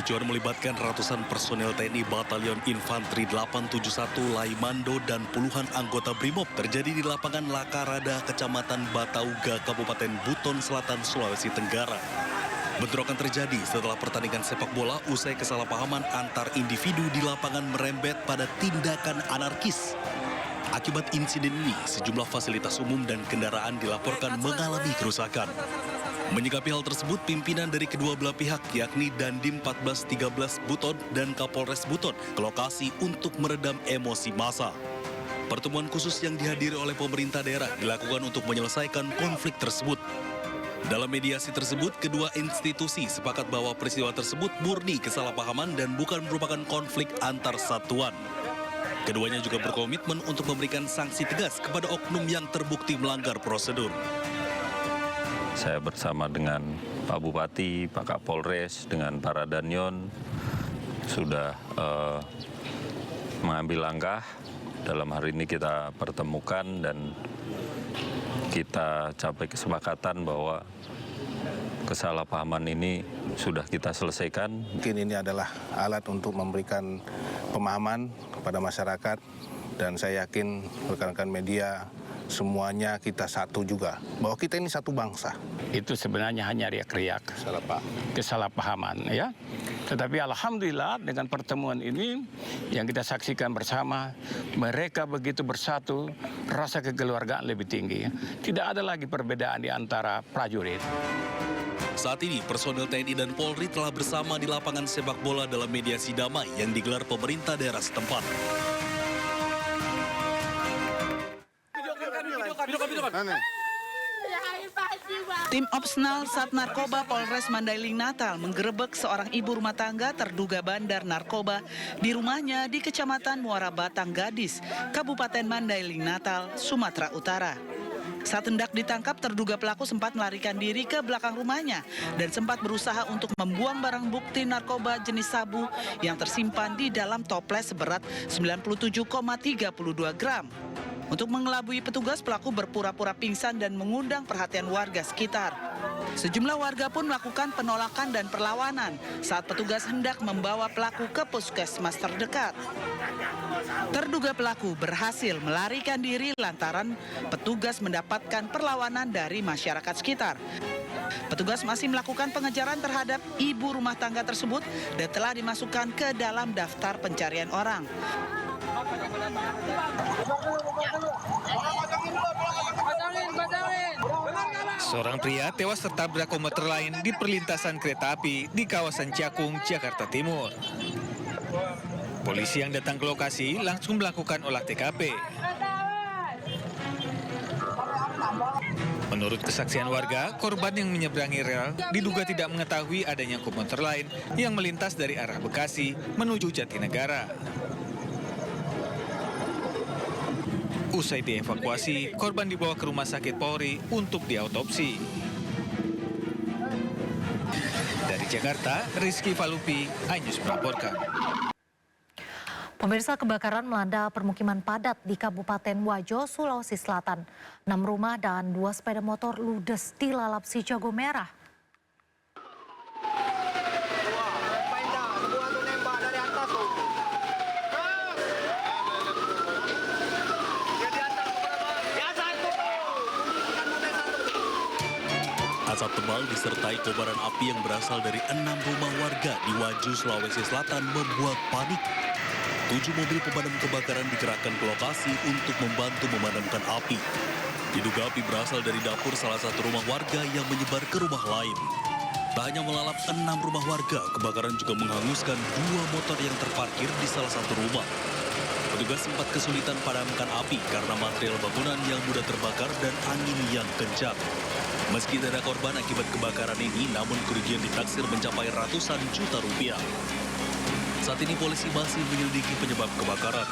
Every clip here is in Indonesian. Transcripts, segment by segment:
kericuan melibatkan ratusan personel TNI Batalion Infanteri 871 Laimando dan puluhan anggota BRIMOB terjadi di lapangan Lakarada, Kecamatan Batauga, Kabupaten Buton Selatan, Sulawesi Tenggara. Bentrokan terjadi setelah pertandingan sepak bola usai kesalahpahaman antar individu di lapangan merembet pada tindakan anarkis. Akibat insiden ini, sejumlah fasilitas umum dan kendaraan dilaporkan mengalami kerusakan. Menyikapi hal tersebut, pimpinan dari kedua belah pihak yakni Dandim 1413 Buton dan Kapolres Buton ke lokasi untuk meredam emosi massa. Pertemuan khusus yang dihadiri oleh pemerintah daerah dilakukan untuk menyelesaikan konflik tersebut. Dalam mediasi tersebut, kedua institusi sepakat bahwa peristiwa tersebut murni kesalahpahaman dan bukan merupakan konflik antar satuan. Keduanya juga berkomitmen untuk memberikan sanksi tegas kepada oknum yang terbukti melanggar prosedur. Saya bersama dengan Pak Bupati, Pak Kapolres, dengan para danyon sudah mengambil langkah. Dalam hari ini kita pertemukan dan kita capai kesepakatan bahwa kesalahpahaman ini sudah kita selesaikan. Mungkin ini adalah alat untuk memberikan pemahaman kepada masyarakat dan saya yakin rekan-rekan media semuanya kita satu juga, bahwa kita ini satu bangsa. Itu sebenarnya hanya riak-riak, kesalahpahaman ya. Tetapi alhamdulillah dengan pertemuan ini yang kita saksikan bersama, mereka begitu bersatu, rasa kekeluargaan lebih tinggi. Tidak ada lagi perbedaan di antara prajurit. Saat ini, personel TNI dan Polri telah bersama di lapangan sepak bola dalam mediasi damai yang digelar pemerintah daerah setempat. Tim Opsnal Sat Narkoba Polres Mandailing Natal menggerebek seorang ibu rumah tangga terduga bandar narkoba di rumahnya di Kecamatan Muara Batang Gadis, Kabupaten Mandailing Natal, Sumatera Utara. Saat hendak ditangkap, terduga pelaku sempat melarikan diri ke belakang rumahnya dan sempat berusaha untuk membuang barang bukti narkoba jenis sabu yang tersimpan di dalam toples seberat 97,32 gram. Untuk mengelabui petugas, pelaku berpura-pura pingsan dan mengundang perhatian warga sekitar. Sejumlah warga pun melakukan penolakan dan perlawanan saat petugas hendak membawa pelaku ke puskesmas terdekat. Terduga pelaku berhasil melarikan diri lantaran petugas mendapatkan perlawanan dari masyarakat sekitar. Petugas masih melakukan pengejaran terhadap ibu rumah tangga tersebut dan telah dimasukkan ke dalam daftar pencarian orang. Seorang pria tewas tertabrak komuter lain di perlintasan kereta api di kawasan Cakung, Jakarta Timur. Polisi yang datang ke lokasi langsung melakukan olah TKP. Menurut kesaksian warga, korban yang menyeberangi rel diduga tidak mengetahui adanya komuter lain yang melintas dari arah Bekasi menuju Jatinegara. Usai dievakuasi, korban dibawa ke rumah sakit Polri untuk diautopsi. Dari Jakarta, Rizky Falupi, iNews melaporkan. Pemirsa, kebakaran melanda permukiman padat di Kabupaten Wajo, Sulawesi Selatan. 6 rumah dan 2 sepeda motor ludes dilalap si jago merah. Asap tebal disertai kobaran api yang berasal dari 6 rumah warga di Wajo, Sulawesi Selatan membuat panik. 7 mobil pemadam kebakaran dikerahkan ke lokasi untuk membantu memadamkan api. Diduga api berasal dari dapur salah satu rumah warga yang menyebar ke rumah lain. Tak hanya melalap 6 rumah warga, kebakaran juga menghanguskan 2 motor yang terparkir di salah satu rumah. Petugas sempat kesulitan padamkan api karena material bangunan yang mudah terbakar dan angin yang kencang. Meski tidak ada korban akibat kebakaran ini, namun kerugian ditaksir mencapai ratusan juta rupiah. Saat ini polisi masih menyelidiki penyebab kebakaran.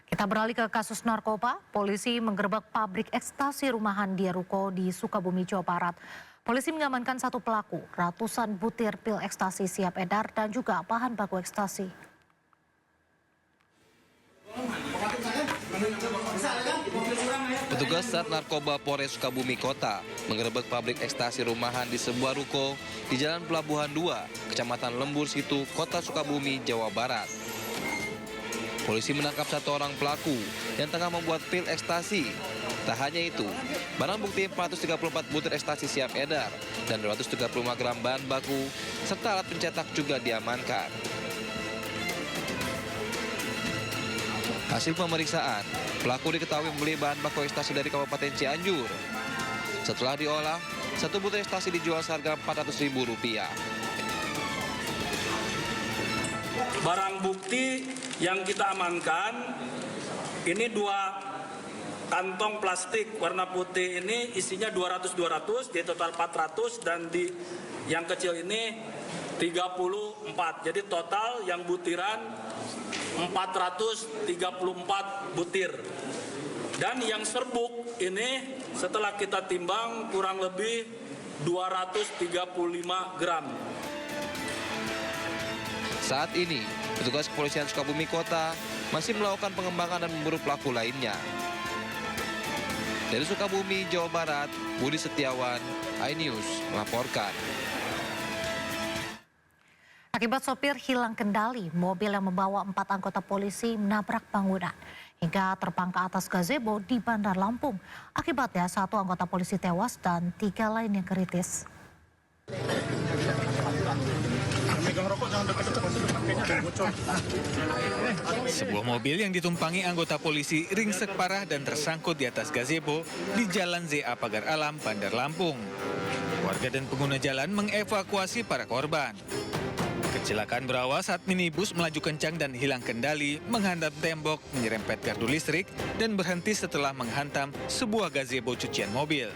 Kita beralih ke kasus narkoba. Polisi menggerebek pabrik ekstasi rumahan di Ruko di Sukabumi, Jawa Barat. Polisi mengamankan 1 pelaku, ratusan butir pil ekstasi siap edar dan juga bahan baku ekstasi. Petugas Sat Narkoba Polres Sukabumi Kota menggerebek pabrik ekstasi rumahan di sebuah ruko di Jalan Pelabuhan 2, Kecamatan Lembur Situ, Kota Sukabumi, Jawa Barat. Polisi menangkap 1 orang pelaku yang tengah membuat pil ekstasi. Tak hanya itu, barang bukti 434 butir ekstasi siap edar dan 235 gram bahan baku serta alat pencetak juga diamankan. Hasil pemeriksaan, pelaku diketahui membeli bahan baku ekstasi dari Kabupaten Cianjur. Setelah diolah, 1 butir ekstasi dijual seharga Rp400.000. Barang bukti yang kita amankan, ini 2 kantong plastik warna putih ini isinya 200, jadi total 400, dan di yang kecil ini 34. Jadi total yang butiran 434 butir. Dan yang serbuk ini setelah kita timbang kurang lebih 235 gram. Saat ini, petugas kepolisian Sukabumi Kota masih melakukan pengembangan dan memburu pelaku lainnya. Dari Sukabumi, Jawa Barat, Budi Setiawan, iNews melaporkan. Akibat sopir hilang kendali, mobil yang membawa 4 anggota polisi menabrak bangunan hingga terbang ke atas gazebo di Bandar Lampung. Akibatnya 1 anggota polisi tewas dan 3 lainnya kritis. Sebuah mobil yang ditumpangi anggota polisi ringsek parah dan tersangkut di atas gazebo di Jalan ZA Pagar Alam, Bandar Lampung. Warga dan pengguna jalan mengevakuasi para korban. Kecelakaan berawal saat minibus melaju kencang dan hilang kendali, menghantam tembok, menyerempet gardu listrik, dan berhenti setelah menghantam sebuah gazebo cucian mobil.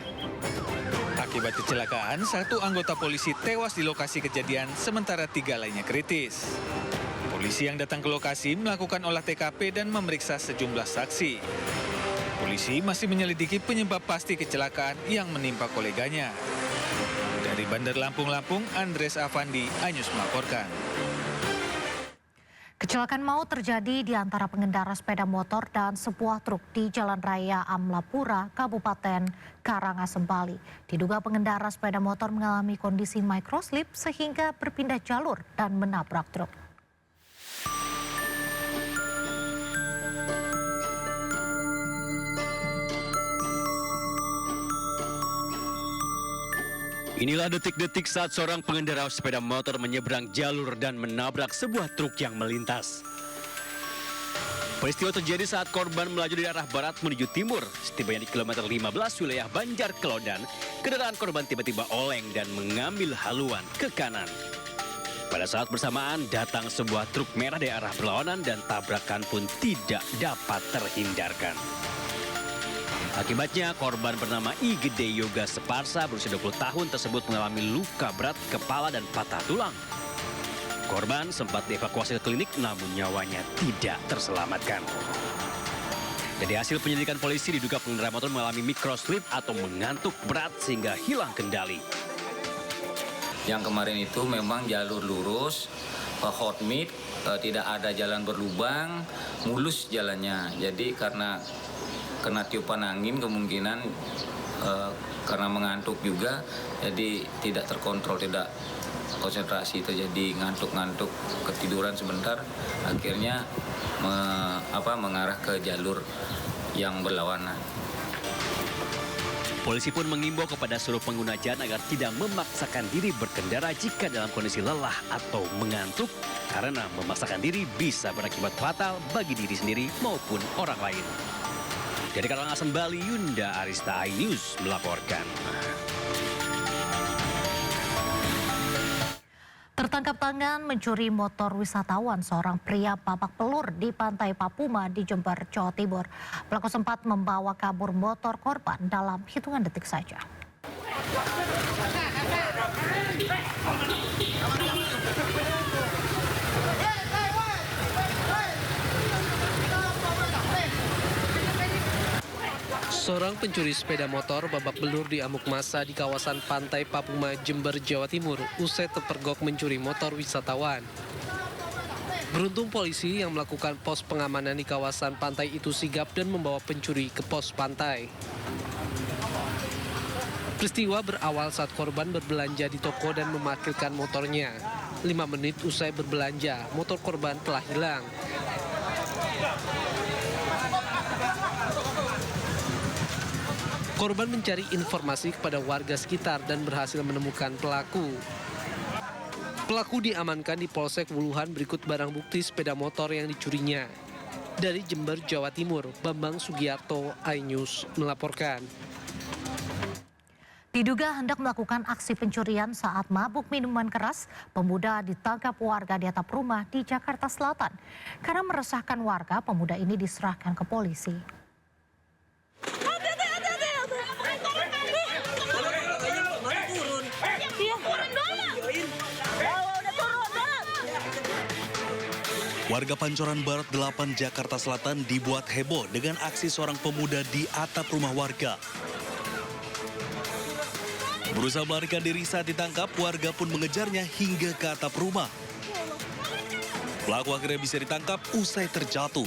Akibat kecelakaan, 1 anggota polisi tewas di lokasi kejadian, sementara 3 lainnya kritis. Polisi yang datang ke lokasi melakukan olah TKP dan memeriksa sejumlah saksi. Polisi masih menyelidiki penyebab pasti kecelakaan yang menimpa koleganya. Dari Bandar Lampung, Andres Avandi, iNews melaporkan. Kecelakaan maut terjadi di antara pengendara sepeda motor dan sebuah truk di Jalan Raya Amlapura, Kabupaten Karangasem, Bali. Diduga pengendara sepeda motor mengalami kondisi microslip sehingga berpindah jalur dan menabrak truk. Inilah detik-detik saat seorang pengendara sepeda motor menyeberang jalur dan menabrak sebuah truk yang melintas. Peristiwa terjadi saat korban melaju dari arah barat menuju timur. Setibanya di kilometer 15 wilayah Banjar Kelodan, kendaraan korban tiba-tiba oleng dan mengambil haluan ke kanan. Pada saat bersamaan datang sebuah truk merah dari arah berlawanan dan tabrakan pun tidak dapat terhindarkan. Akibatnya korban bernama I Gede Yoga Separsa berusia 20 tahun tersebut mengalami luka berat kepala dan patah tulang. Korban sempat dievakuasi ke klinik namun nyawanya tidak terselamatkan. Dari hasil penyelidikan polisi diduga pengendara motor mengalami microslip atau mengantuk berat sehingga hilang kendali. Yang kemarin itu memang jalur lurus, hot mid, tidak ada jalan berlubang, mulus jalannya. Jadi karena kena tiupan angin kemungkinan karena mengantuk juga, jadi tidak terkontrol, tidak konsentrasi, terjadi ngantuk-ngantuk, ketiduran sebentar, akhirnya mengarah ke jalur yang berlawanan. Polisi pun mengimbau kepada seluruh pengguna jalan agar tidak memaksakan diri berkendara jika dalam kondisi lelah atau mengantuk, karena memaksakan diri bisa berakibat fatal bagi diri sendiri maupun orang lain. Dari Karangasem, Bali, Yunda Arista, iNews melaporkan. Tertangkap tangan mencuri motor wisatawan seorang pria babak belur di Pantai Papuma di Jember, Jawa Timur. Pelaku sempat membawa kabur motor korban dalam hitungan detik saja. Seorang pencuri sepeda motor babak belur diamuk massa di kawasan Pantai Papuma, Jember, Jawa Timur usai terpergok mencuri motor wisatawan. Beruntung polisi yang melakukan pos pengamanan di kawasan pantai itu sigap dan membawa pencuri ke pos pantai. Peristiwa berawal saat korban berbelanja di toko dan memarkirkan motornya. 5 menit usai berbelanja, motor korban telah hilang. Korban mencari informasi kepada warga sekitar dan berhasil menemukan pelaku. Pelaku diamankan di Polsek Wuluhan berikut barang bukti sepeda motor yang dicurinya. Dari Jember, Jawa Timur, Bambang Sugiarto, iNews melaporkan. Diduga hendak melakukan aksi pencurian saat mabuk minuman keras, pemuda ditangkap warga di atap rumah di Jakarta Selatan. Karena meresahkan warga, pemuda ini diserahkan ke polisi. Warga Pancoran Barat 8 Jakarta Selatan dibuat heboh dengan aksi seorang pemuda di atap rumah warga. Berusaha melarikan diri saat ditangkap, warga pun mengejarnya hingga ke atap rumah. Pelaku akhirnya bisa ditangkap usai terjatuh.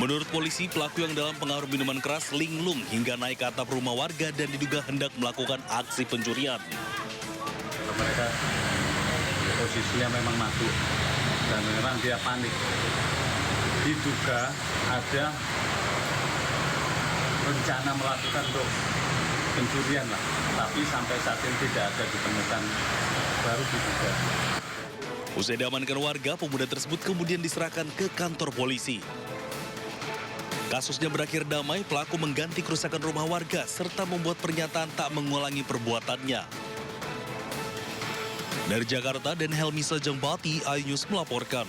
Menurut polisi, pelaku yang dalam pengaruh minuman keras linglung hingga naik ke atap rumah warga dan diduga hendak melakukan aksi pencurian. Mereka posisinya memang mabuk dan memang dia panik. Diduga ada rencana melakukan pencurian lah, tapi sampai saat ini tidak ada ditemukan, baru diduga. Usai diamankan warga, pemuda tersebut kemudian diserahkan ke kantor polisi. Kasusnya berakhir damai, pelaku mengganti kerusakan rumah warga serta membuat pernyataan tak mengulangi perbuatannya. Dari Jakarta, dan Helmi Sajambati, iNews melaporkan.